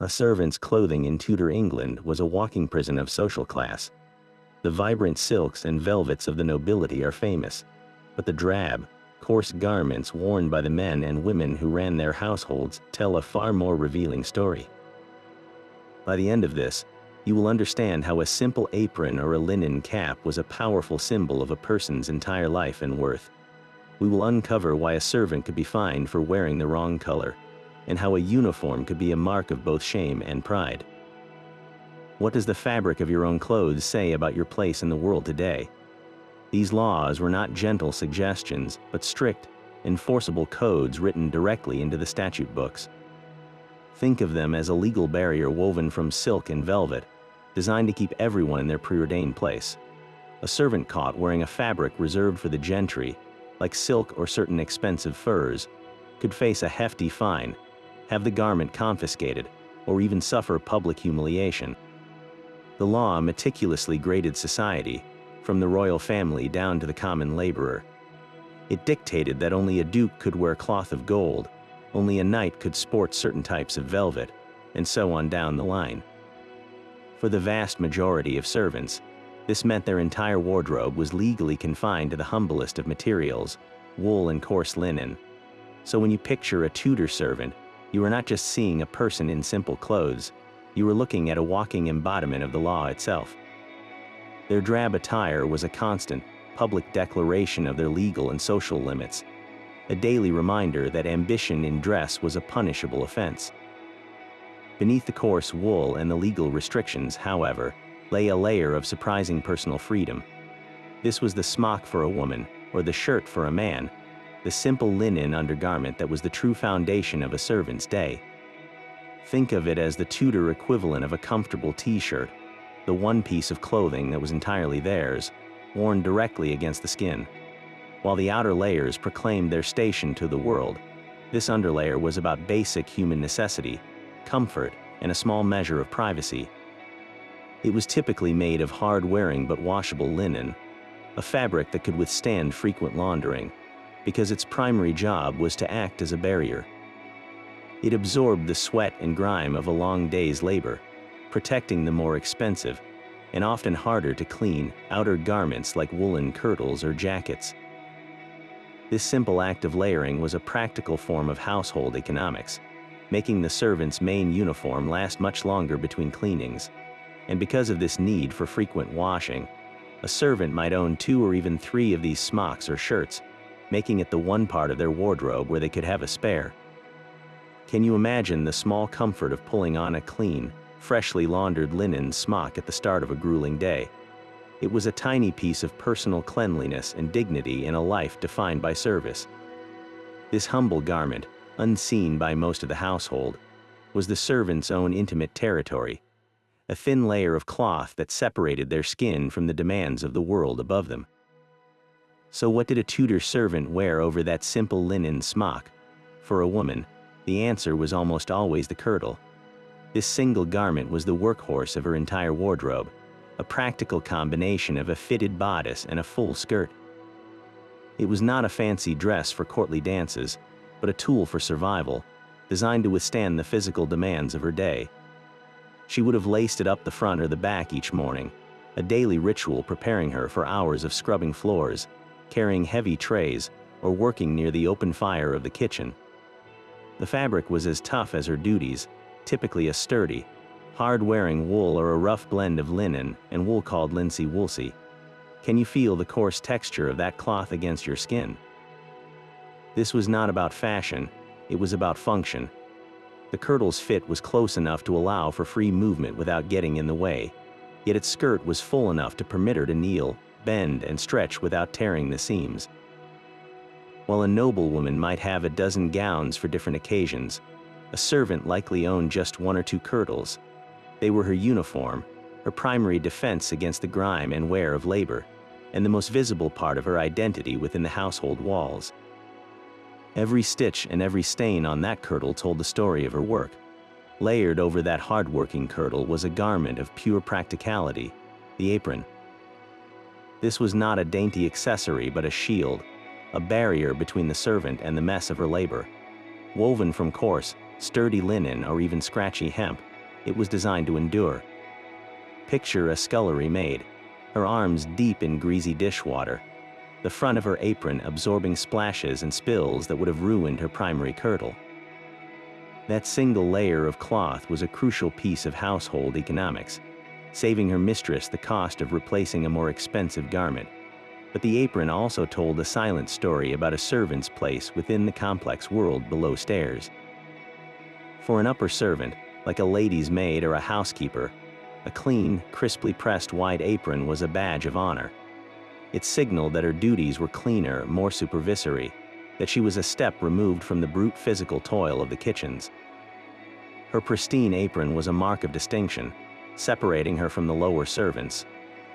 A servant's clothing in Tudor England was a walking prison of social class. The vibrant silks and velvets of the nobility are famous, but the drab, coarse garments worn by the men and women who ran their households tell a far more revealing story. By the end of this, you will understand how a simple apron or a linen cap was a powerful symbol of a person's entire life and worth. We will uncover why a servant could be fined for wearing the wrong color, and how a uniform could be a mark of both shame and pride. What does the fabric of your own clothes say about your place in the world today? These laws were not gentle suggestions, but strict, enforceable codes written directly into the statute books. Think of them as a legal barrier woven from silk and velvet, designed to keep everyone in their preordained place. A servant caught wearing a fabric reserved for the gentry, like silk or certain expensive furs, could face a hefty fine, have the garment confiscated, or even suffer public humiliation. The law meticulously graded society, from the royal family down to the common laborer. It dictated that only a duke could wear cloth of gold, only a knight could sport certain types of velvet, and so on down the line. For the vast majority of servants, this meant their entire wardrobe was legally confined to the humblest of materials, wool and coarse linen. So when you picture a Tudor servant, you are not just seeing a person in simple clothes, you are looking at a walking embodiment of the law itself. Their drab attire was a constant, public declaration of their legal and social limits, a daily reminder that ambition in dress was a punishable offense. Beneath the coarse wool and the legal restrictions, however, lay a layer of surprising personal freedom. This was the smock for a woman, or the shirt for a man, the simple linen undergarment that was the true foundation of a servant's day. Think of it as the Tudor equivalent of a comfortable t-shirt, the one piece of clothing that was entirely theirs, worn directly against the skin. While the outer layers proclaimed their station to the world, this underlayer was about basic human necessity, comfort, and a small measure of privacy. It was typically made of hard-wearing but washable linen, a fabric that could withstand frequent laundering, because its primary job was to act as a barrier. It absorbed the sweat and grime of a long day's labor, protecting the more expensive, and often harder to clean, outer garments like woolen kirtles or jackets. This simple act of layering was a practical form of household economics, making the servant's main uniform last much longer between cleanings. And because of this need for frequent washing, a servant might own 2 or even 3 of these smocks or shirts, making it the one part of their wardrobe where they could have a spare. Can you imagine the small comfort of pulling on a clean, freshly laundered linen smock at the start of a grueling day? It was a tiny piece of personal cleanliness and dignity in a life defined by service. This humble garment, unseen by most of the household, was the servant's own intimate territory, a thin layer of cloth that separated their skin from the demands of the world above them. So what did a Tudor servant wear over that simple linen smock? For a woman, the answer was almost always the kirtle. This single garment was the workhorse of her entire wardrobe, a practical combination of a fitted bodice and a full skirt. It was not a fancy dress for courtly dances, but a tool for survival, designed to withstand the physical demands of her day. She would have laced it up the front or the back each morning, a daily ritual preparing her for hours of scrubbing floors, carrying heavy trays, or working near the open fire of the kitchen. The fabric was as tough as her duties, typically a sturdy, hard-wearing wool or a rough blend of linen and wool called linsey woolsey. Can you feel the coarse texture of that cloth against your skin? This was not about fashion, it was about function. The kirtle's fit was close enough to allow for free movement without getting in the way, yet its skirt was full enough to permit her to kneel, bend, and stretch without tearing the seams. While a noblewoman might have a dozen gowns for different occasions, a servant likely owned just 1 or 2 kirtles. They were her uniform, her primary defense against the grime and wear of labor, and the most visible part of her identity within the household walls. Every stitch and every stain on that kirtle told the story of her work. Layered over that hard-working kirtle was a garment of pure practicality, the apron. This was not a dainty accessory but a shield, a barrier between the servant and the mess of her labor. Woven from coarse, sturdy linen or even scratchy hemp, It was designed to endure. Picture a scullery maid, her arms deep in greasy dishwater, the front of her apron absorbing splashes and spills that would have ruined her primary kirtle. That single layer of cloth was a crucial piece of household economics, saving her mistress the cost of replacing a more expensive garment. But the apron also told a silent story about a servant's place within the complex world below stairs. For an upper servant, like a lady's maid or a housekeeper, a clean, crisply pressed white apron was a badge of honor. It signaled that her duties were cleaner, more supervisory, that she was a step removed from the brute physical toil of the kitchens. Her pristine apron was a mark of distinction, separating her from the lower servants.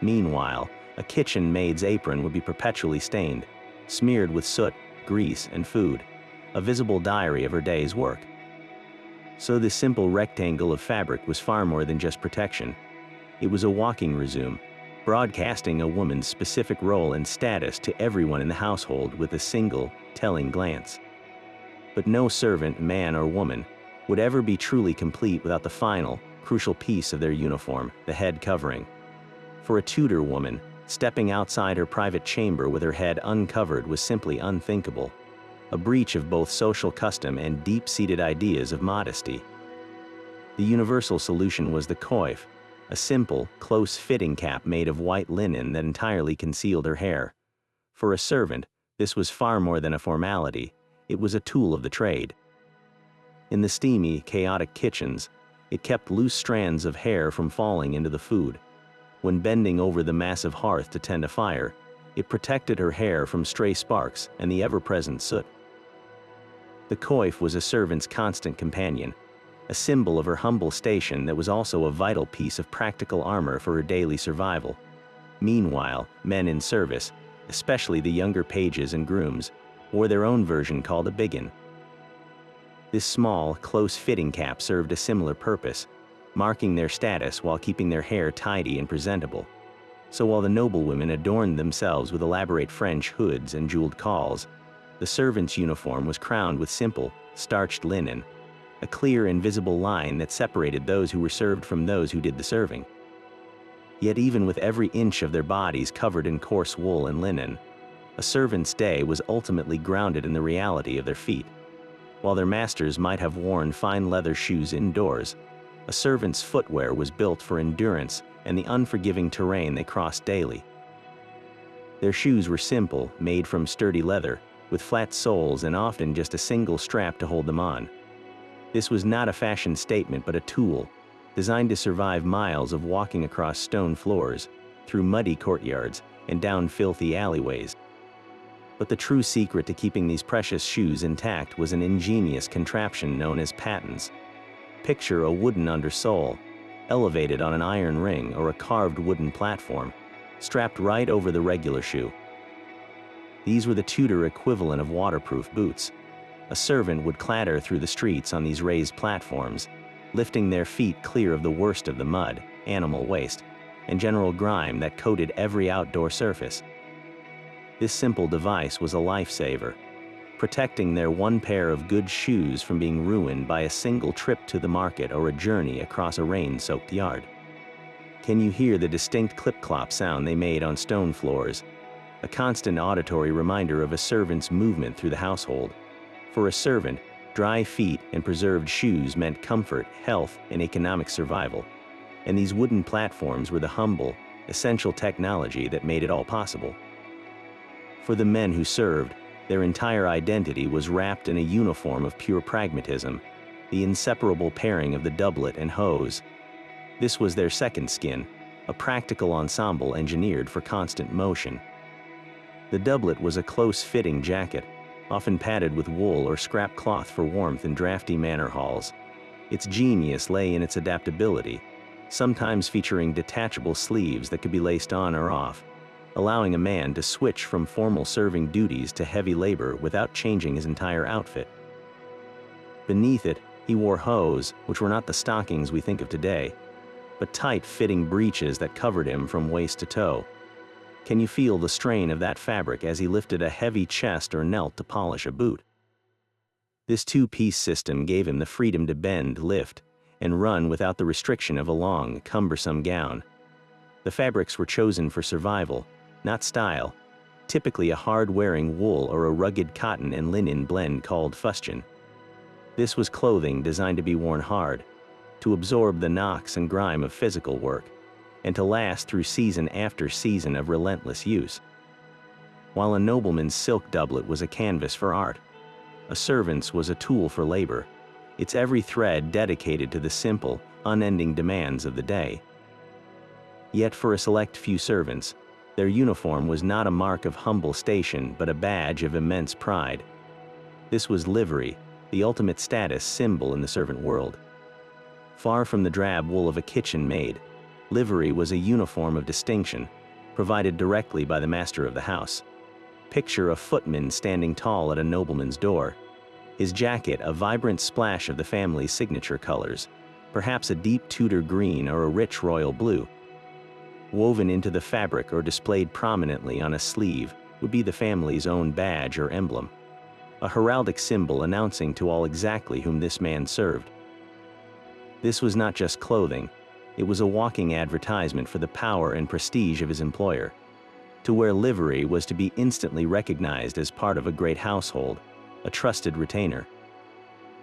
Meanwhile, a kitchen maid's apron would be perpetually stained, smeared with soot, grease, and food, a visible diary of her day's work. So this simple rectangle of fabric was far more than just protection. It was a walking resume, broadcasting a woman's specific role and status to everyone in the household with a single, telling glance. But no servant, man or woman, would ever be truly complete without the final, crucial piece of their uniform, the head covering. For a Tudor woman, stepping outside her private chamber with her head uncovered was simply unthinkable, a breach of both social custom and deep-seated ideas of modesty. The universal solution was the coif, a simple, close-fitting cap made of white linen that entirely concealed her hair. For a servant, this was far more than a formality, it was a tool of the trade. In the steamy, chaotic kitchens, it kept loose strands of hair from falling into the food. When bending over the massive hearth to tend a fire, it protected her hair from stray sparks and the ever-present soot. The coif was a servant's constant companion, a symbol of her humble station that was also a vital piece of practical armor for her daily survival. Meanwhile, men in service, especially the younger pages and grooms, wore their own version called a biggin. This small, close-fitting cap served a similar purpose, marking their status while keeping their hair tidy and presentable. So while the noblewomen adorned themselves with elaborate French hoods and jeweled cawls, the servant's uniform was crowned with simple, starched linen, a clear and visible line that separated those who were served from those who did the serving. Yet even with every inch of their bodies covered in coarse wool and linen, a servant's day was ultimately grounded in the reality of their feet. While their masters might have worn fine leather shoes indoors, a servant's footwear was built for endurance and the unforgiving terrain they crossed daily. Their shoes were simple, made from sturdy leather, with flat soles and often just a single strap to hold them on. This was not a fashion statement but a tool, designed to survive miles of walking across stone floors, through muddy courtyards, and down filthy alleyways. But the true secret to keeping these precious shoes intact was an ingenious contraption known as pattens. Picture a wooden undersole, elevated on an iron ring or a carved wooden platform, strapped right over the regular shoe. These were the Tudor equivalent of waterproof boots. A servant would clatter through the streets on these raised platforms, lifting their feet clear of the worst of the mud, animal waste, and general grime that coated every outdoor surface. This simple device was a lifesaver, protecting their one pair of good shoes from being ruined by a single trip to the market or a journey across a rain-soaked yard. Can you hear the distinct clip-clop sound they made on stone floors? A constant auditory reminder of a servant's movement through the household. For a servant, dry feet and preserved shoes meant comfort, health, and economic survival. And these wooden platforms were the humble, essential technology that made it all possible. For the men who served, their entire identity was wrapped in a uniform of pure pragmatism, the inseparable pairing of the doublet and hose. This was their second skin, a practical ensemble engineered for constant motion. The doublet was a close-fitting jacket, often padded with wool or scrap cloth for warmth in drafty manor halls. Its genius lay in its adaptability, sometimes featuring detachable sleeves that could be laced on or off, allowing a man to switch from formal serving duties to heavy labor without changing his entire outfit. Beneath it, he wore hose, which were not the stockings we think of today, but tight-fitting breeches that covered him from waist to toe. Can you feel the strain of that fabric as he lifted a heavy chest or knelt to polish a boot? This two-piece system gave him the freedom to bend, lift, and run without the restriction of a long, cumbersome gown. The fabrics were chosen for survival, not style, typically a hard-wearing wool or a rugged cotton and linen blend called fustian. This was clothing designed to be worn hard, to absorb the knocks and grime of physical work, and to last through season after season of relentless use. While a nobleman's silk doublet was a canvas for art, a servant's was a tool for labor, its every thread dedicated to the simple, unending demands of the day. Yet for a select few servants, their uniform was not a mark of humble station but a badge of immense pride. This was livery, the ultimate status symbol in the servant world. Far from the drab wool of a kitchen maid, livery was a uniform of distinction, provided directly by the master of the house. Picture a footman standing tall at a nobleman's door, his jacket a vibrant splash of the family's signature colors, perhaps a deep Tudor green or a rich royal blue. Woven into the fabric or displayed prominently on a sleeve would be the family's own badge or emblem, a heraldic symbol announcing to all exactly whom this man served. This was not just clothing, it was a walking advertisement for the power and prestige of his employer. To wear livery was to be instantly recognized as part of a great household, a trusted retainer.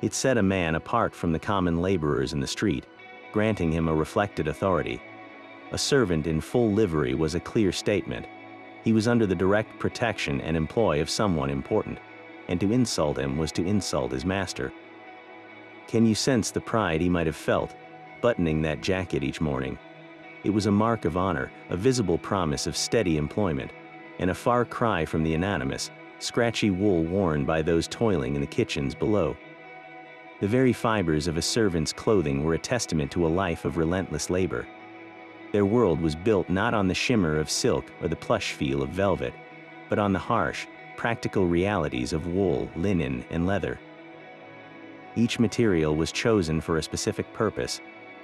It set a man apart from the common laborers in the street, granting him a reflected authority. A servant in full livery was a clear statement. He was under the direct protection and employ of someone important, and to insult him was to insult his master. Can you sense the pride he might have felt, buttoning that jacket each morning? It was a mark of honor, a visible promise of steady employment, and a far cry from the anonymous, scratchy wool worn by those toiling in the kitchens below. The very fibers of a servant's clothing were a testament to a life of relentless labor. Their world was built not on the shimmer of silk or the plush feel of velvet, but on the harsh, practical realities of wool, linen, and leather. Each material was chosen for a specific purpose,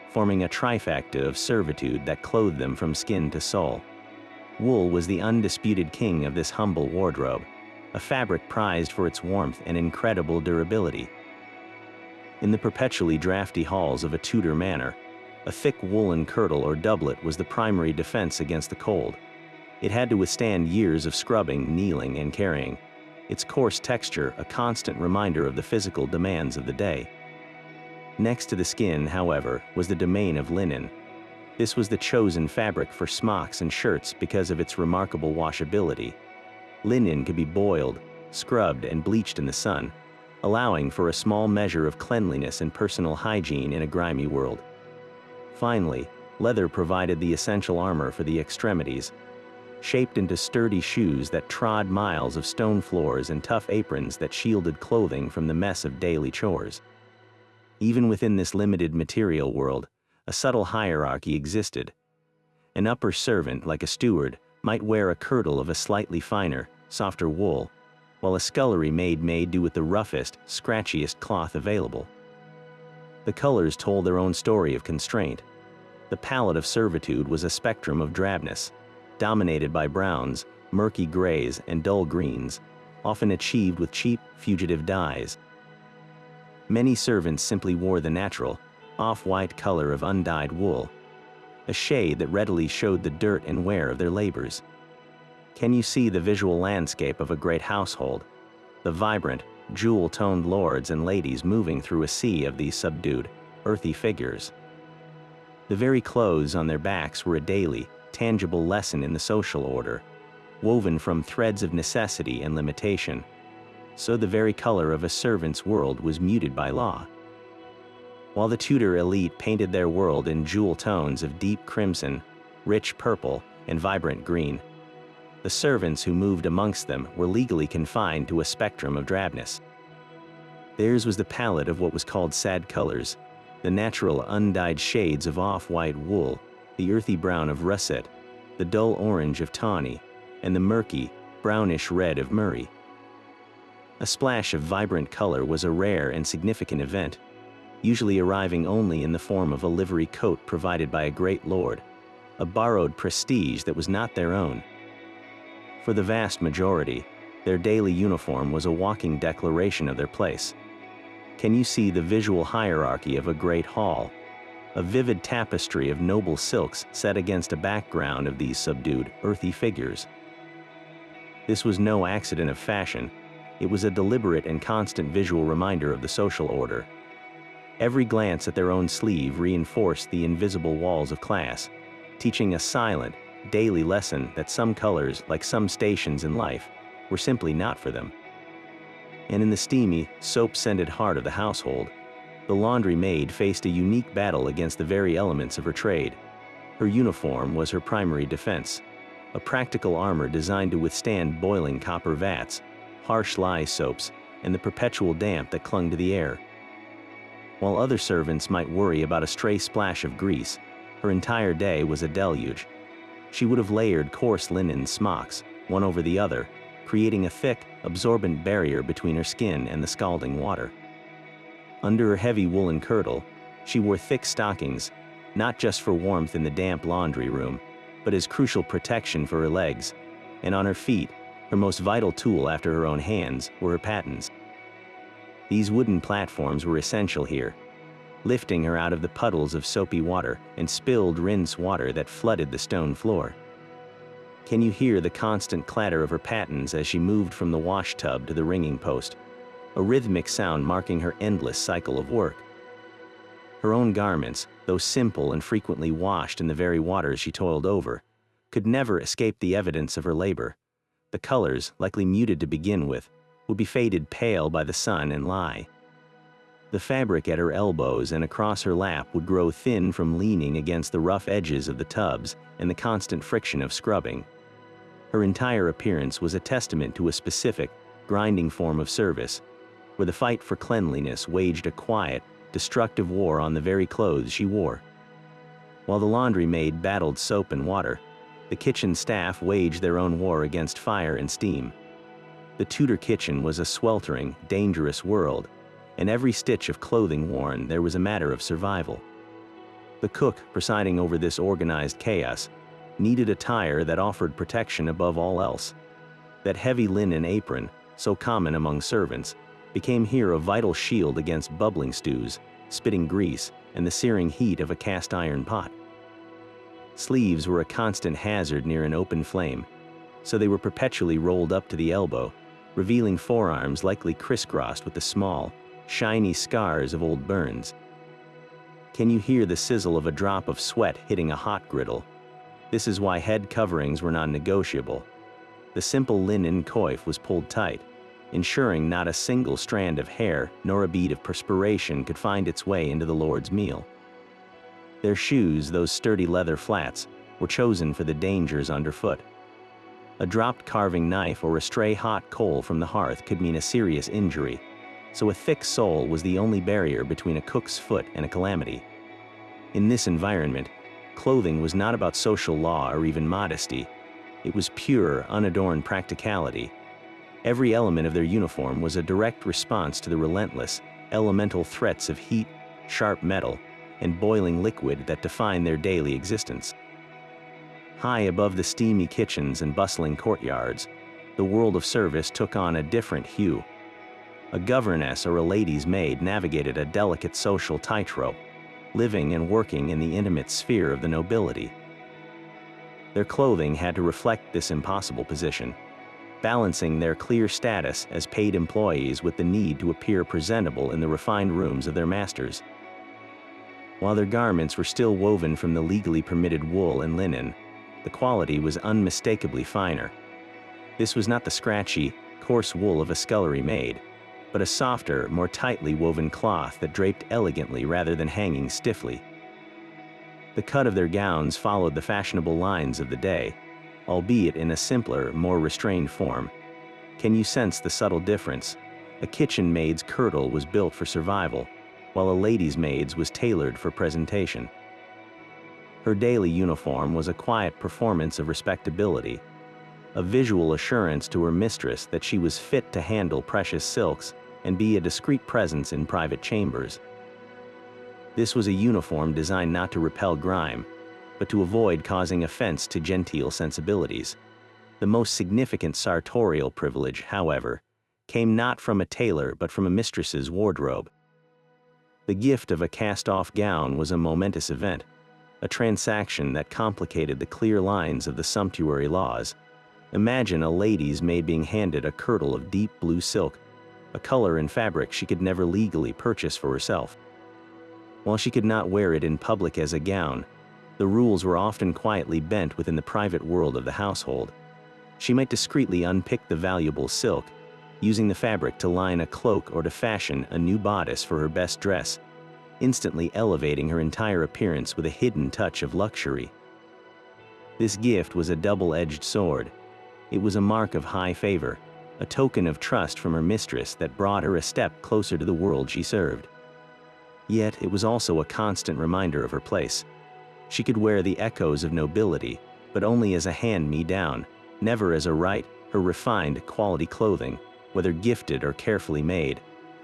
forming a trifecta of servitude that clothed them from skin to soul. Wool was the undisputed king of this humble wardrobe, a fabric prized for its warmth and incredible durability. In the perpetually drafty halls of a Tudor manor, a thick woolen kirtle or doublet was the primary defense against the cold. It had to withstand years of scrubbing, kneeling, and carrying, its coarse texture a constant reminder of the physical demands of the day. Next to the skin, however, was the domain of linen. This was the chosen fabric for smocks and shirts because of its remarkable washability. Linen could be boiled, scrubbed, and bleached in the sun, allowing for a small measure of cleanliness and personal hygiene in a grimy world. Finally, leather provided the essential armor for the extremities, shaped into sturdy shoes that trod miles of stone floors and tough aprons that shielded clothing from the mess of daily chores. Even within this limited material world, a subtle hierarchy existed. An upper servant, like a steward, might wear a kirtle of a slightly finer, softer wool, while a scullery maid may do with the roughest, scratchiest cloth available. The colors told their own story of constraint. The palette of servitude was a spectrum of drabness, dominated by browns, murky grays, and dull greens, often achieved with cheap, fugitive dyes. Many servants simply wore the natural, off-white color of undyed wool, a shade that readily showed the dirt and wear of their labors. Can you see the visual landscape of a great household? The vibrant, jewel-toned lords and ladies moving through a sea of these subdued, earthy figures. The very clothes on their backs were a daily, tangible lesson in the social order, woven from threads of necessity and limitation. So the very color of a servant's world was muted by law. While the Tudor elite painted their world in jewel tones of deep crimson, rich purple, and vibrant green, the servants who moved amongst them were legally confined to a spectrum of drabness. Theirs was the palette of what was called sad colors, the natural undyed shades of off-white wool, the earthy brown of russet, the dull orange of tawny, and the murky, brownish red of murrey. A splash of vibrant color was a rare and significant event, usually arriving only in the form of a livery coat provided by a great lord, a borrowed prestige that was not their own. For the vast majority, their daily uniform was a walking declaration of their place. Can you see the visual hierarchy of a great hall, a vivid tapestry of noble silks set against a background of these subdued, earthy figures. This was no accident of fashion. It was a deliberate and constant visual reminder of the social order. Every glance at their own sleeve reinforced the invisible walls of class, teaching a silent, daily lesson that some colors, like some stations in life, were simply not for them. And in the steamy, soap-scented heart of the household, the laundry maid faced a unique battle against the very elements of her trade. Her uniform was her primary defense, a practical armor designed to withstand boiling copper vats, harsh lye soaps, and the perpetual damp that clung to the air. While other servants might worry about a stray splash of grease, her entire day was a deluge. She would have layered coarse linen smocks, one over the other, creating a thick, absorbent barrier between her skin and the scalding water. Under her heavy woolen kirtle, she wore thick stockings, not just for warmth in the damp laundry room, but as crucial protection for her legs, and on her feet, her most vital tool after her own hands, were her pattens. These wooden platforms were essential here, lifting her out of the puddles of soapy water and spilled rinse water that flooded the stone floor. Can you hear the constant clatter of her pattens as she moved from the wash tub to the wringing post, a rhythmic sound marking her endless cycle of work? Her own garments, though simple and frequently washed in the very waters she toiled over, could never escape the evidence of her labor. The colors, likely muted to begin with, would be faded pale by the sun and lye. The fabric at her elbows and across her lap would grow thin from leaning against the rough edges of the tubs and the constant friction of scrubbing. Her entire appearance was a testament to a specific, grinding form of service, where the fight for cleanliness waged a quiet, destructive war on the very clothes she wore. While the laundry maid battled soap and water, the kitchen staff waged their own war against fire and steam. The Tudor kitchen was a sweltering, dangerous world, and every stitch of clothing worn there was a matter of survival. The cook, presiding over this organized chaos, needed attire that offered protection above all else. That heavy linen apron, so common among servants, became here a vital shield against bubbling stews, spitting grease, and the searing heat of a cast iron pot. Sleeves were a constant hazard near an open flame, so they were perpetually rolled up to the elbow, revealing forearms likely crisscrossed with the small, shiny scars of old burns. Can you hear the sizzle of a drop of sweat hitting a hot griddle? This is why head coverings were non-negotiable. The simple linen coif was pulled tight, ensuring not a single strand of hair nor a bead of perspiration could find its way into the Lord's meal. Their shoes, those sturdy leather flats, were chosen for the dangers underfoot. A dropped carving knife or a stray hot coal from the hearth could mean a serious injury, so a thick sole was the only barrier between a cook's foot and a calamity. In this environment, clothing was not about social law or even modesty. It was pure, unadorned practicality. Every element of their uniform was a direct response to the relentless, elemental threats of heat, sharp metal, and boiling liquid that defined their daily existence. High above the steamy kitchens and bustling courtyards, the world of service took on a different hue. A governess or a lady's maid navigated a delicate social tightrope, living and working in the intimate sphere of the nobility. Their clothing had to reflect this impossible position, balancing their clear status as paid employees with the need to appear presentable in the refined rooms of their masters. While their garments were still woven from the legally permitted wool and linen, the quality was unmistakably finer. This was not the scratchy, coarse wool of a scullery maid, but a softer, more tightly woven cloth that draped elegantly rather than hanging stiffly. The cut of their gowns followed the fashionable lines of the day, albeit in a simpler, more restrained form. Can you sense the subtle difference? A kitchen maid's kirtle was built for survival, while a lady's maid's was tailored for presentation. Her daily uniform was a quiet performance of respectability, a visual assurance to her mistress that she was fit to handle precious silks and be a discreet presence in private chambers. This was a uniform designed not to repel grime, but to avoid causing offense to genteel sensibilities. The most significant sartorial privilege, however, came not from a tailor but from a mistress's wardrobe. The gift of a cast-off gown was a momentous event, a transaction that complicated the clear lines of the sumptuary laws. Imagine a lady's maid being handed a kirtle of deep blue silk, a color and fabric she could never legally purchase for herself. While she could not wear it in public as a gown, the rules were often quietly bent within the private world of the household. She might discreetly unpick the valuable silk, using the fabric to line a cloak or to fashion a new bodice for her best dress, instantly elevating her entire appearance with a hidden touch of luxury. This gift was a double-edged sword. It was a mark of high favor, a token of trust from her mistress that brought her a step closer to the world she served. Yet it was also a constant reminder of her place. She could wear the echoes of nobility, but only as a hand-me-down, never as a right. Her refined, quality clothing, whether gifted or carefully made,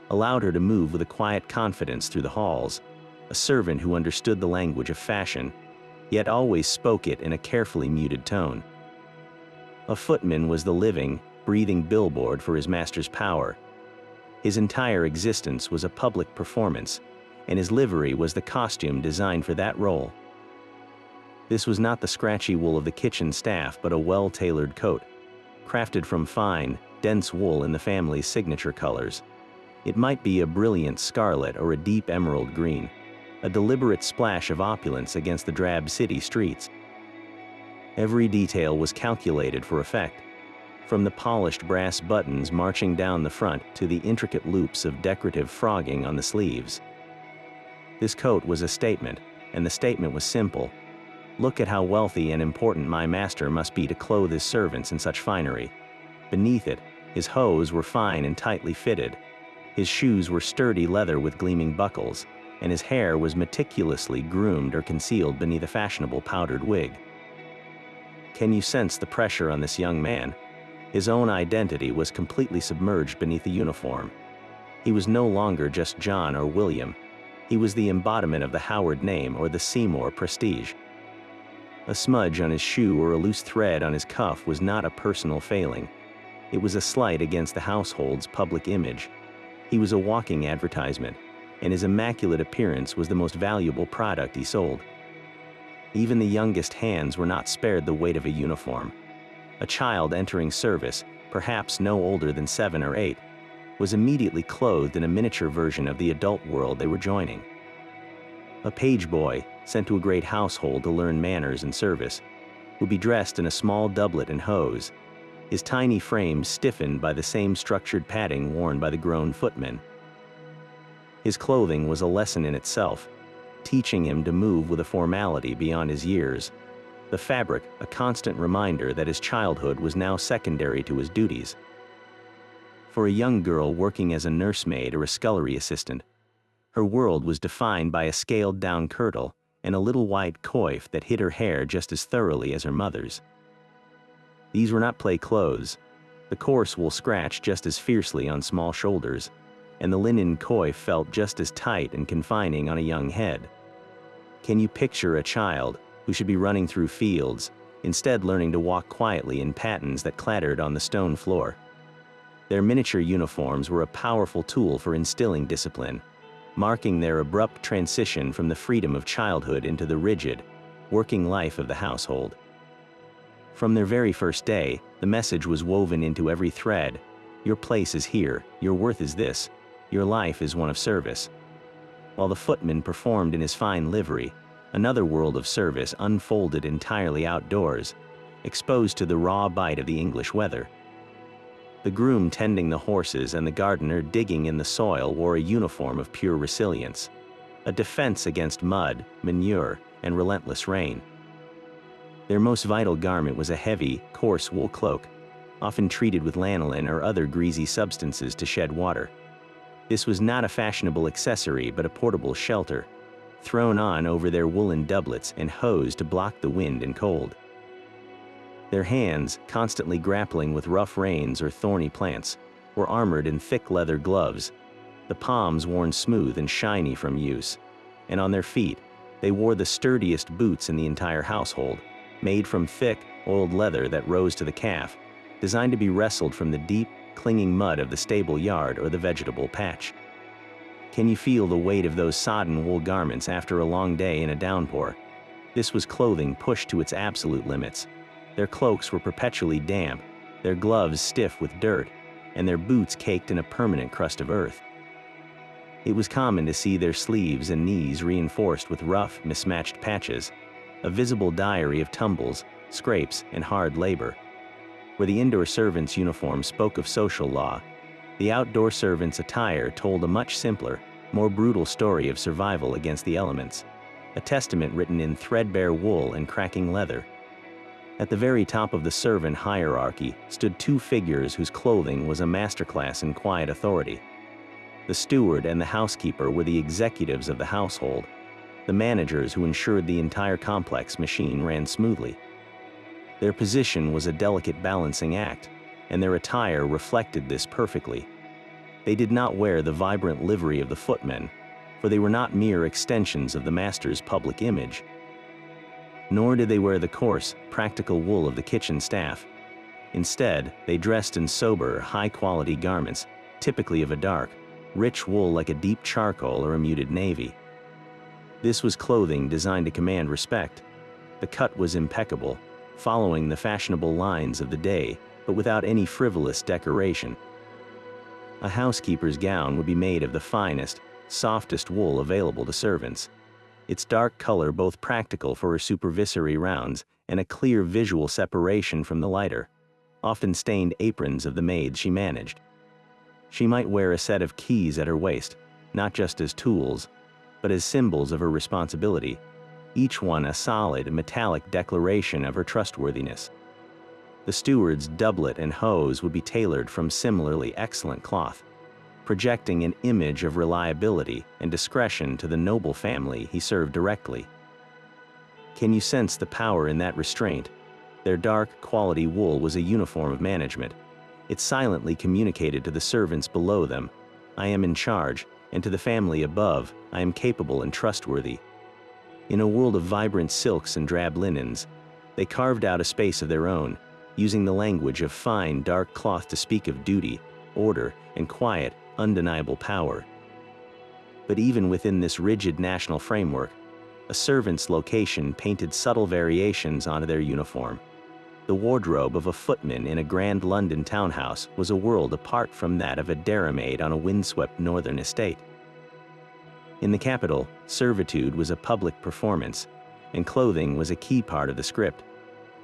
allowed her to move with a quiet confidence through the halls, a servant who understood the language of fashion, yet always spoke it in a carefully muted tone. A footman was the living, breathing billboard for his master's power. His entire existence was a public performance, and his livery was the costume designed for that role. This was not the scratchy wool of the kitchen staff, but a well-tailored coat, crafted from fine, dense wool in the family's signature colors. It might be a brilliant scarlet or a deep emerald green, a deliberate splash of opulence against the drab city streets. Every detail was calculated for effect, from the polished brass buttons marching down the front to the intricate loops of decorative frogging on the sleeves. This coat was a statement, and the statement was simple. Look at how wealthy and important my master must be to clothe his servants in such finery. Beneath it, his hose were fine and tightly fitted. His shoes were sturdy leather with gleaming buckles, and his hair was meticulously groomed or concealed beneath a fashionable powdered wig. Can you sense the pressure on this young man? His own identity was completely submerged beneath the uniform. He was no longer just John or William. He was the embodiment of the Howard name or the Seymour prestige. A smudge on his shoe or a loose thread on his cuff was not a personal failing. It was a slight against the household's public image. He was a walking advertisement, and his immaculate appearance was the most valuable product he sold. Even the youngest hands were not spared the weight of a uniform. A child entering service, perhaps no older than 7 or 8, was immediately clothed in a miniature version of the adult world they were joining. A page boy, sent to a great household to learn manners and service, would be dressed in a small doublet and hose, his tiny frame stiffened by the same structured padding worn by the grown footmen. His clothing was a lesson in itself, teaching him to move with a formality beyond his years. The fabric, a constant reminder that his childhood was now secondary to his duties. For a young girl working as a nursemaid or a scullery assistant, her world was defined by a scaled-down kirtle and a little white coif that hid her hair just as thoroughly as her mother's. These were not play clothes. The coarse wool scratched just as fiercely on small shoulders, and the linen coif felt just as tight and confining on a young head. Can you picture a child who should be running through fields, instead learning to walk quietly in pattens that clattered on the stone floor? Their miniature uniforms were a powerful tool for instilling discipline, marking their abrupt transition from the freedom of childhood into the rigid, working life of the household. From their very first day, the message was woven into every thread. Your place is here, your worth is this, your life is one of service. While the footman performed in his fine livery, another world of service unfolded entirely outdoors, exposed to the raw bite of the English weather. The groom tending the horses and the gardener digging in the soil wore a uniform of pure resilience, a defense against mud, manure, and relentless rain. Their most vital garment was a heavy, coarse wool cloak, often treated with lanolin or other greasy substances to shed water. This was not a fashionable accessory but a portable shelter, thrown on over their woolen doublets and hose to block the wind and cold. Their hands, constantly grappling with rough reins or thorny plants, were armored in thick leather gloves, the palms worn smooth and shiny from use, and on their feet, they wore the sturdiest boots in the entire household, made from thick, oiled leather that rose to the calf, designed to be wrestled from the deep, clinging mud of the stable yard or the vegetable patch. Can you feel the weight of those sodden wool garments after a long day in a downpour? This was clothing pushed to its absolute limits. Their cloaks were perpetually damp, their gloves stiff with dirt, and their boots caked in a permanent crust of earth. It was common to see their sleeves and knees reinforced with rough, mismatched patches, a visible diary of tumbles, scrapes, and hard labor. Where the indoor servant's uniform spoke of social law, the outdoor servant's attire told a much simpler, more brutal story of survival against the elements, a testament written in threadbare wool and cracking leather. At the very top of the servant hierarchy stood two figures whose clothing was a masterclass in quiet authority. The steward and the housekeeper were the executives of the household, the managers who ensured the entire complex machine ran smoothly. Their position was a delicate balancing act, and their attire reflected this perfectly. They did not wear the vibrant livery of the footmen, for they were not mere extensions of the master's public image. Nor did they wear the coarse, practical wool of the kitchen staff. Instead, they dressed in sober, high-quality garments, typically of a dark, rich wool like a deep charcoal or a muted navy. This was clothing designed to command respect. The cut was impeccable, following the fashionable lines of the day, but without any frivolous decoration. A housekeeper's gown would be made of the finest, softest wool available to servants, its dark color both practical for her supervisory rounds and a clear visual separation from the lighter, often stained aprons of the maids she managed. She might wear a set of keys at her waist, not just as tools, but as symbols of her responsibility, each one a solid, metallic declaration of her trustworthiness. The steward's doublet and hose would be tailored from similarly excellent cloth, projecting an image of reliability and discretion to the noble family he served directly. Can you sense the power in that restraint? Their dark, quality wool was a uniform of management. It silently communicated to the servants below them, "I am in charge," and to the family above, "I am capable and trustworthy." In a world of vibrant silks and drab linens, they carved out a space of their own, using the language of fine, dark cloth to speak of duty, order, and quiet, undeniable power. But even within this rigid national framework, a servant's location painted subtle variations onto their uniform. The wardrobe of a footman in a grand London townhouse was a world apart from that of a dairymaid on a windswept northern estate. In the capital, servitude was a public performance, and clothing was a key part of the script.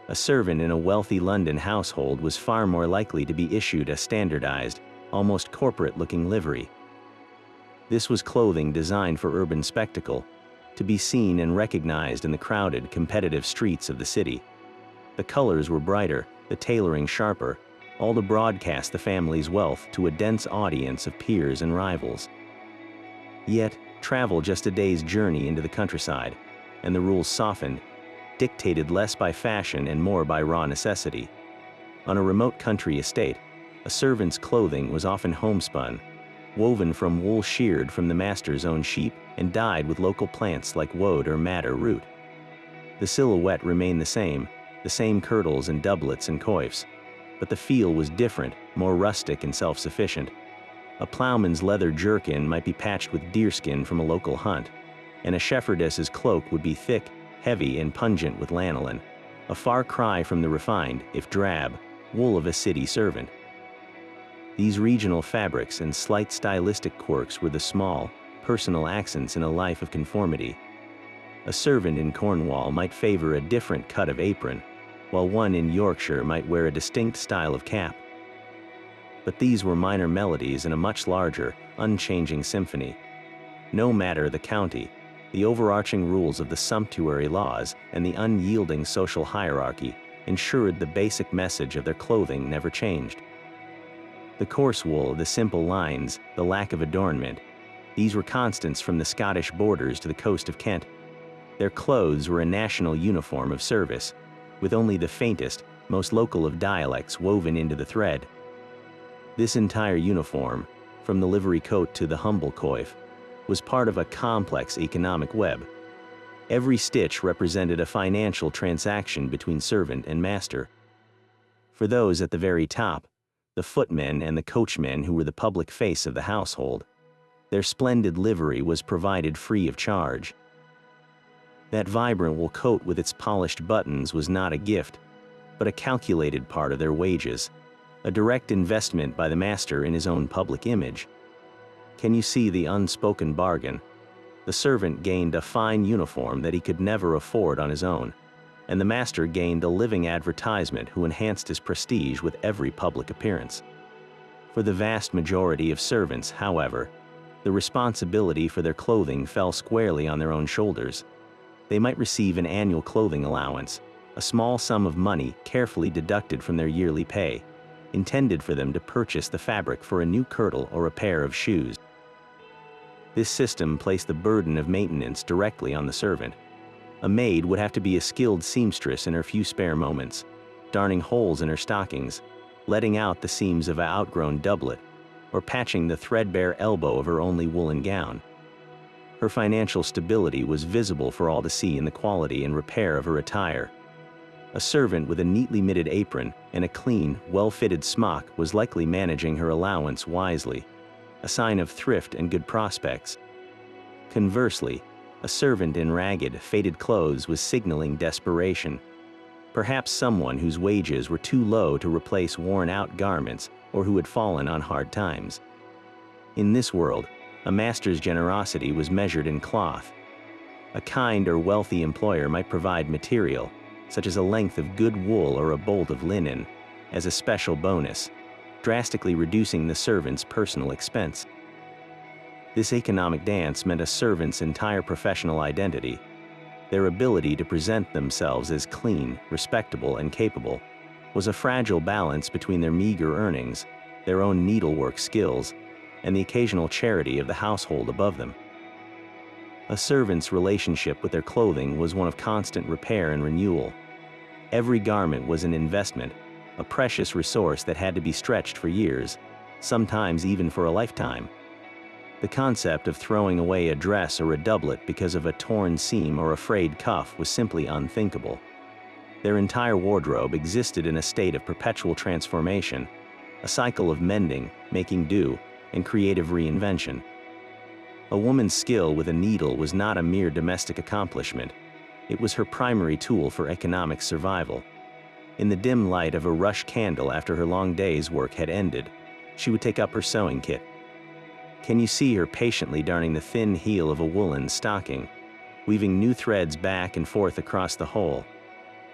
A servant in a wealthy London household was far more likely to be issued a standardized, almost corporate-looking livery. This was clothing designed for urban spectacle, to be seen and recognized in the crowded, competitive streets of the city. The colors were brighter, the tailoring sharper, all to broadcast the family's wealth to a dense audience of peers and rivals. Yet, travel just a day's journey into the countryside, and the rules softened, dictated less by fashion and more by raw necessity. On a remote country estate, a servant's clothing was often homespun, woven from wool sheared from the master's own sheep and dyed with local plants like woad or madder root. The silhouette remained the same kirtles and doublets and coifs, but the feel was different, more rustic and self-sufficient. A plowman's leather jerkin might be patched with deerskin from a local hunt, and a shepherdess's cloak would be thick, heavy, and pungent with lanolin, a far cry from the refined, if drab, wool of a city servant. These regional fabrics and slight stylistic quirks were the small, personal accents in a life of conformity. A servant in Cornwall might favor a different cut of apron, while one in Yorkshire might wear a distinct style of cap. But these were minor melodies in a much larger, unchanging symphony. No matter the county, the overarching rules of the sumptuary laws and the unyielding social hierarchy ensured the basic message of their clothing never changed. The coarse wool, the simple lines, the lack of adornment, these were constants from the Scottish borders to the coast of Kent. Their clothes were a national uniform of service, with only the faintest, most local of dialects woven into the thread. This entire uniform, from the livery coat to the humble coif, was part of a complex economic web. Every stitch represented a financial transaction between servant and master. For those at the very top, the footmen and the coachmen who were the public face of the household, Their splendid livery was provided free of charge. That vibrant wool coat with its polished buttons was not a gift, but a calculated part of their wages, a direct investment by the master in his own public image. Can you see the unspoken bargain? The servant gained a fine uniform that he could never afford on his own, and the master gained a living advertisement who enhanced his prestige with every public appearance. For the vast majority of servants, however, the responsibility for their clothing fell squarely on their own shoulders. They might receive an annual clothing allowance, a small sum of money carefully deducted from their yearly pay, intended for them to purchase the fabric for a new kirtle or a pair of shoes. This system placed the burden of maintenance directly on the servant. A maid would have to be a skilled seamstress in her few spare moments, darning holes in her stockings, letting out the seams of an outgrown doublet, or patching the threadbare elbow of her only woolen gown. Her financial stability was visible for all to see in the quality and repair of her attire. A servant with a neatly knitted apron and a clean, well-fitted smock was likely managing her allowance wisely, a sign of thrift and good prospects. Conversely, a servant in ragged, faded clothes was signaling desperation. Perhaps someone whose wages were too low to replace worn-out garments or who had fallen on hard times. In this world, a master's generosity was measured in cloth. A kind or wealthy employer might provide material, such as a length of good wool or a bolt of linen, as a special bonus, drastically reducing the servant's personal expense. This economic dance meant a servant's entire professional identity. Their ability to present themselves as clean, respectable, and capable was a fragile balance between their meager earnings, their own needlework skills, and the occasional charity of the household above them. A servant's relationship with their clothing was one of constant repair and renewal. Every garment was an investment, a precious resource that had to be stretched for years, sometimes even for a lifetime. The concept of throwing away a dress or a doublet because of a torn seam or a frayed cuff was simply unthinkable. Their entire wardrobe existed in a state of perpetual transformation, a cycle of mending, making do, and creative reinvention. A woman's skill with a needle was not a mere domestic accomplishment. It was her primary tool for economic survival. In the dim light of a rush candle after her long day's work had ended, she would take up her sewing kit. Can you see her patiently darning the thin heel of a woolen stocking, weaving new threads back and forth across the hole,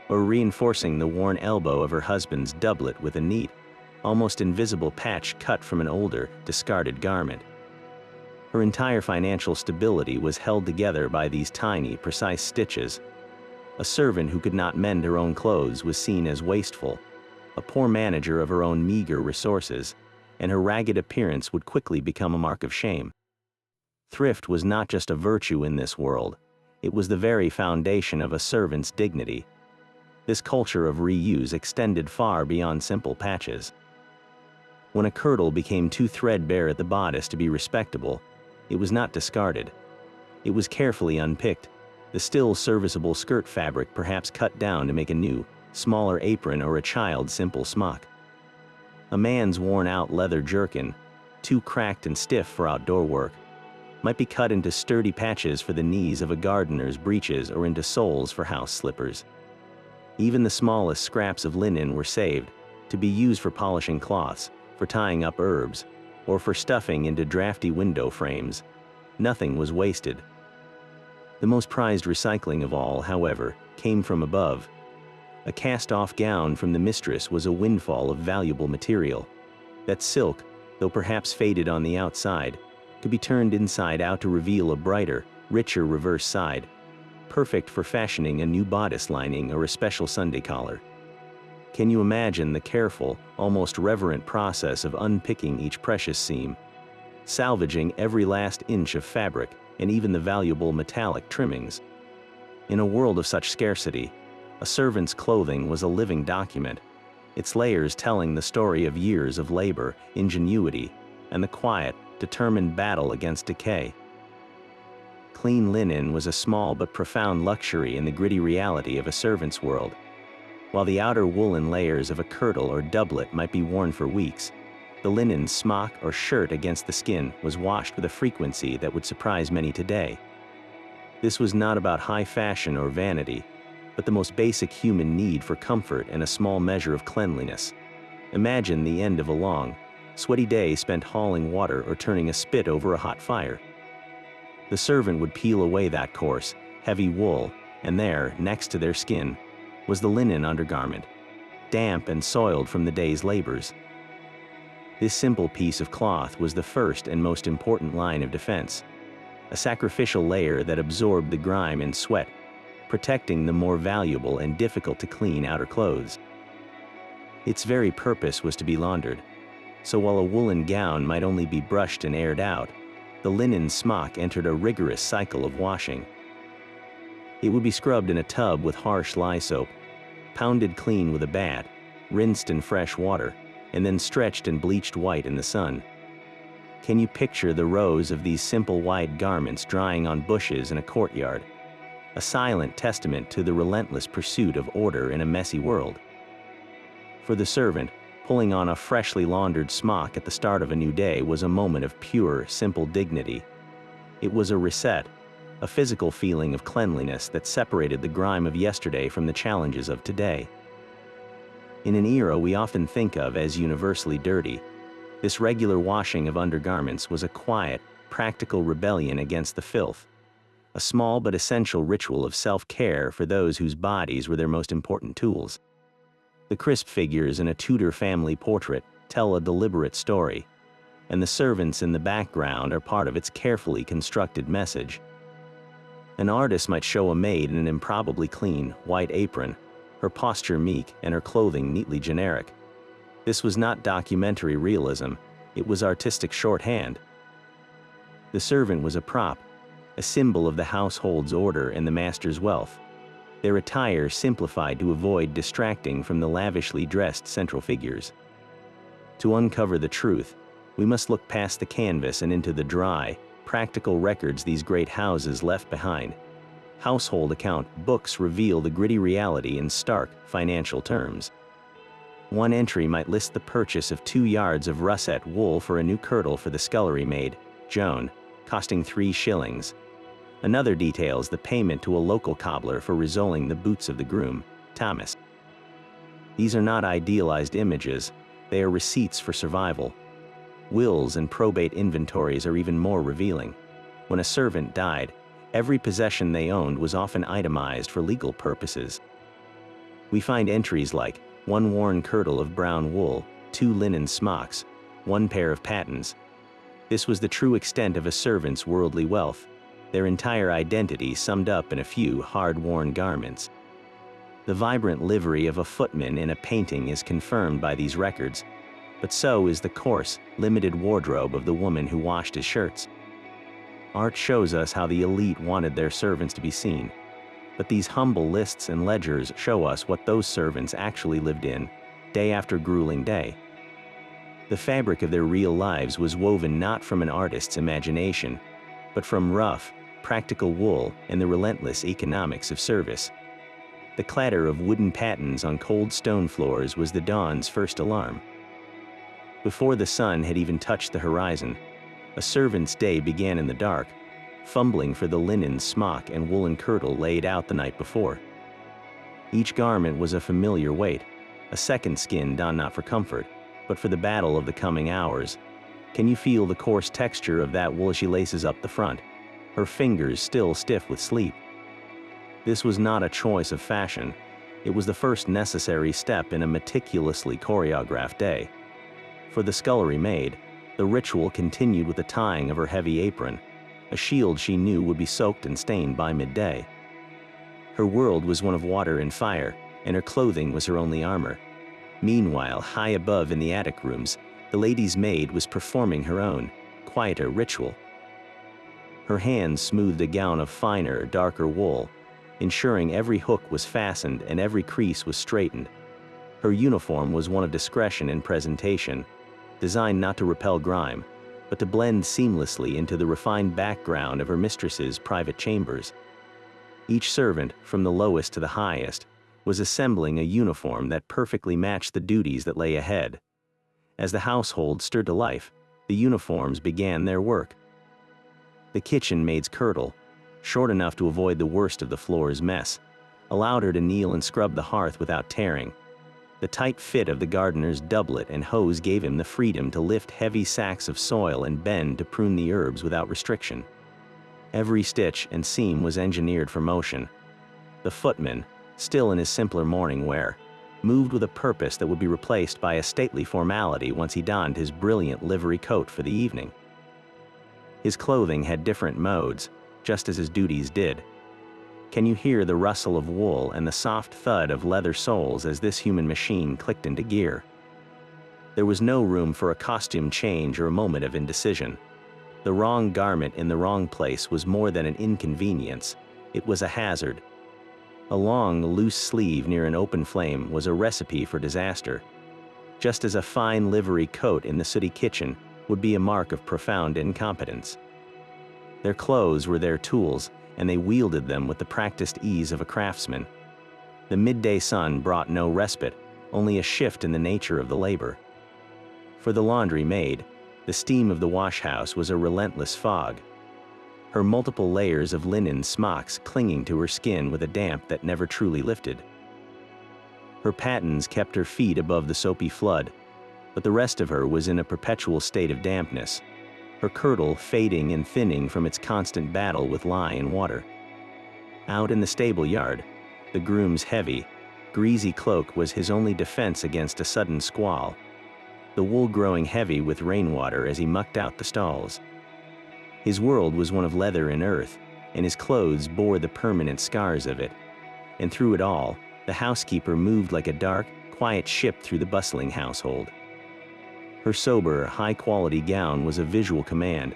or reinforcing the worn elbow of her husband's doublet with a neat, almost invisible patch cut from an older, discarded garment? Her entire financial stability was held together by these tiny, precise stitches. A servant who could not mend her own clothes was seen as wasteful, a poor manager of her own meager resources, and her ragged appearance would quickly become a mark of shame. Thrift was not just a virtue in this world, it was the very foundation of a servant's dignity. This culture of reuse extended far beyond simple patches. When a kirtle became too threadbare at the bodice to be respectable, it was not discarded. It was carefully unpicked, the still serviceable skirt fabric perhaps cut down to make a new, smaller apron or a child's simple smock. A man's worn-out leather jerkin, too cracked and stiff for outdoor work, might be cut into sturdy patches for the knees of a gardener's breeches or into soles for house slippers. Even the smallest scraps of linen were saved, to be used for polishing cloths, for tying up herbs, or for stuffing into drafty window frames. Nothing was wasted. The most prized recycling of all, however, came from above. A cast-off gown from the mistress was a windfall of valuable material. That silk, though perhaps faded on the outside, could be turned inside out to reveal a brighter, richer reverse side, perfect for fashioning a new bodice lining or a special Sunday collar. Can you imagine the careful, almost reverent process of unpicking each precious seam, salvaging every last inch of fabric and even the valuable metallic trimmings? In a world of such scarcity, a servant's clothing was a living document, its layers telling the story of years of labor, ingenuity, and the quiet, determined battle against decay. Clean linen was a small but profound luxury in the gritty reality of a servant's world. While the outer woolen layers of a kirtle or doublet might be worn for weeks, The linen smock or shirt against the skin was washed with a frequency that would surprise many today. This was not about high fashion or vanity, but the most basic human need for comfort and a small measure of cleanliness. Imagine the end of a long, sweaty day spent hauling water or turning a spit over a hot fire. The servant would peel away that coarse, heavy wool, and there, next to their skin, was the linen undergarment, damp and soiled from the day's labors. This simple piece of cloth was the first and most important line of defense, a sacrificial layer that absorbed the grime and sweat, protecting the more valuable and difficult to clean outer clothes. Its very purpose was to be laundered, so while a woolen gown might only be brushed and aired out, the linen smock entered a rigorous cycle of washing. It would be scrubbed in a tub with harsh lye soap, pounded clean with a bat, rinsed in fresh water, and then stretched and bleached white in the sun. Can you picture the rows of these simple white garments drying on bushes in a courtyard? A silent testament to the relentless pursuit of order in a messy world. For the servant, pulling on a freshly laundered smock at the start of a new day was a moment of pure, simple dignity. It was a reset, a physical feeling of cleanliness that separated the grime of yesterday from the challenges of today. In an era we often think of as universally dirty, this regular washing of undergarments was a quiet, practical rebellion against the filth, a small but essential ritual of self-care for those whose bodies were their most important tools. The crisp figures in a Tudor family portrait tell a deliberate story, and the servants in the background are part of its carefully constructed message. An artist might show a maid in an improbably clean, white apron, her posture meek and her clothing neatly generic. This was not documentary realism, it was artistic shorthand. The servant was a prop, a symbol of the household's order and the master's wealth, their attire simplified to avoid distracting from the lavishly dressed central figures. To uncover the truth, we must look past the canvas and into the dry, practical records these great houses left behind. Household account books reveal the gritty reality in stark financial terms. One entry might list the purchase of 2 yards of russet wool for a new kirtle for the scullery maid, Joan, costing 3 shillings. Another details the payment to a local cobbler for resoling the boots of the groom, Thomas. These are not idealized images, they are receipts for survival. Wills and probate inventories are even more revealing. When a servant died, every possession they owned was often itemized for legal purposes. We find entries like 1 worn kirtle of brown wool, 2 linen smocks, 1 pair of pattens. This was the true extent of a servant's worldly wealth, their entire identity summed up in a few hard-worn garments. The vibrant livery of a footman in a painting is confirmed by these records, but so is the coarse, limited wardrobe of the woman who washed his shirts. Art shows us how the elite wanted their servants to be seen, but these humble lists and ledgers show us what those servants actually lived in, day after grueling day. The fabric of their real lives was woven not from an artist's imagination, but from rough, practical wool and the relentless economics of service. The clatter of wooden pattens on cold stone floors was the dawn's first alarm. Before the sun had even touched the horizon, a servant's day began in the dark, fumbling for the linen smock and woolen kirtle laid out the night before. Each garment was a familiar weight, a second skin donned not for comfort, but for the battle of the coming hours. Can you feel the coarse texture of that wool she laces up the front, her fingers still stiff with sleep? This was not a choice of fashion, it was the first necessary step in a meticulously choreographed day. For the scullery maid, the ritual continued with the tying of her heavy apron, a shield she knew would be soaked and stained by midday. Her world was one of water and fire, and her clothing was her only armor. Meanwhile, high above in the attic rooms, the lady's maid was performing her own, quieter ritual. Her hands smoothed a gown of finer, darker wool, ensuring every hook was fastened and every crease was straightened. Her uniform was one of discretion and presentation, designed not to repel grime, but to blend seamlessly into the refined background of her mistress's private chambers. Each servant, from the lowest to the highest, was assembling a uniform that perfectly matched the duties that lay ahead. As the household stirred to life, the uniforms began their work. The kitchen maid's kirtle, short enough to avoid the worst of the floor's mess, allowed her to kneel and scrub the hearth without tearing. The tight fit of the gardener's doublet and hose gave him the freedom to lift heavy sacks of soil and bend to prune the herbs without restriction. Every stitch and seam was engineered for motion. The footman, still in his simpler morning wear, moved with a purpose that would be replaced by a stately formality once he donned his brilliant livery coat for the evening. His clothing had different modes, just as his duties did. Can you hear the rustle of wool and the soft thud of leather soles as this human machine clicked into gear? There was no room for a costume change or a moment of indecision. The wrong garment in the wrong place was more than an inconvenience, it was a hazard. A long, loose sleeve near an open flame was a recipe for disaster, just as a fine livery coat in the sooty kitchen would be a mark of profound incompetence. Their clothes were their tools, and they wielded them with the practiced ease of a craftsman. The midday sun brought no respite, only a shift in the nature of the labor. For the laundry maid, the steam of the wash-house was a relentless fog, her multiple layers of linen smocks clinging to her skin with a damp that never truly lifted. Her pattens kept her feet above the soapy flood, but the rest of her was in a perpetual state of dampness, her kirtle fading and thinning from its constant battle with lye and water. Out in the stable yard, the groom's heavy, greasy cloak was his only defense against a sudden squall, the wool growing heavy with rainwater as he mucked out the stalls. His world was one of leather and earth, and his clothes bore the permanent scars of it. And through it all, the housekeeper moved like a dark, quiet ship through the bustling household. Her sober, high-quality gown was a visual command,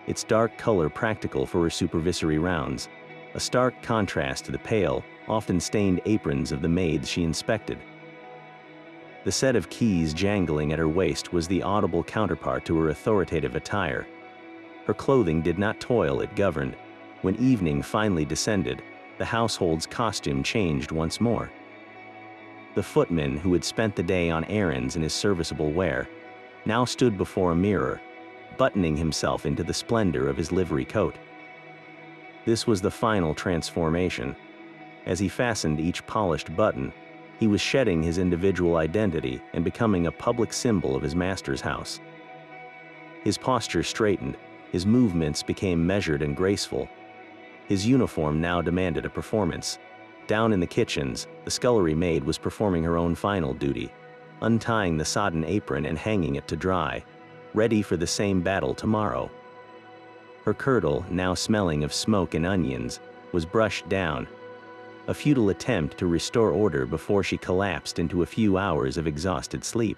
its dark color practical for her supervisory rounds, a stark contrast to the pale, often stained aprons of the maids she inspected. The set of keys jangling at her waist was the audible counterpart to her authoritative attire. Her clothing did not toil, it governed. When evening finally descended, the household's costume changed once more. The footman, who had spent the day on errands in his serviceable wear, now stood before a mirror, buttoning himself into the splendor of his livery coat. This was the final transformation. As he fastened each polished button, he was shedding his individual identity and becoming a public symbol of his master's house. His posture straightened, his movements became measured and graceful. His uniform now demanded a performance. Down in the kitchens, the scullery maid was performing her own final duty, untying the sodden apron and hanging it to dry, ready for the same battle tomorrow. Her kirtle, now smelling of smoke and onions, was brushed down, a futile attempt to restore order before she collapsed into a few hours of exhausted sleep.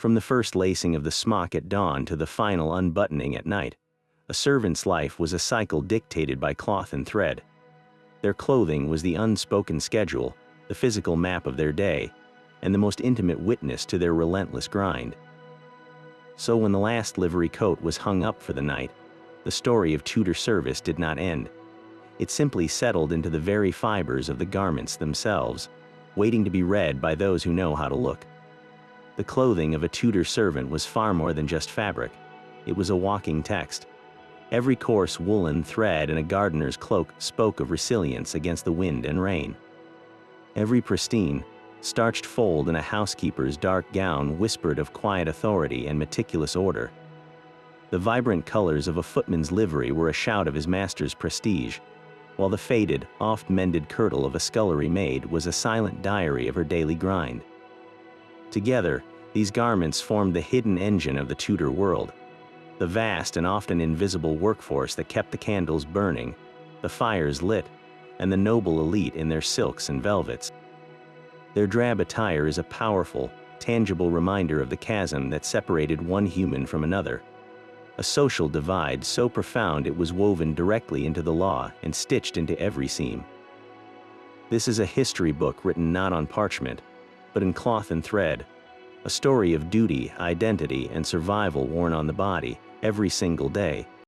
From the first lacing of the smock at dawn to the final unbuttoning at night, a servant's life was a cycle dictated by cloth and thread. Their clothing was the unspoken schedule, the physical map of their day, and the most intimate witness to their relentless grind. So when the last livery coat was hung up for the night, the story of Tudor service did not end. It simply settled into the very fibers of the garments themselves, waiting to be read by those who know how to look. The clothing of a Tudor servant was far more than just fabric. It was a walking text. Every coarse woolen thread in a gardener's cloak spoke of resilience against the wind and rain. Every pristine, starched fold in a housekeeper's dark gown whispered of quiet authority and meticulous order. The vibrant colors of a footman's livery were a shout of his master's prestige, while the faded, oft-mended kirtle of a scullery maid was a silent diary of her daily grind. Together, these garments formed the hidden engine of the Tudor world, the vast and often invisible workforce that kept the candles burning, the fires lit, and the noble elite in their silks and velvets. Their drab attire is a powerful, tangible reminder of the chasm that separated one human from another, a social divide so profound it was woven directly into the law and stitched into every seam. This is a history book written not on parchment, but in cloth and thread, a story of duty, identity, and survival worn on the body every single day.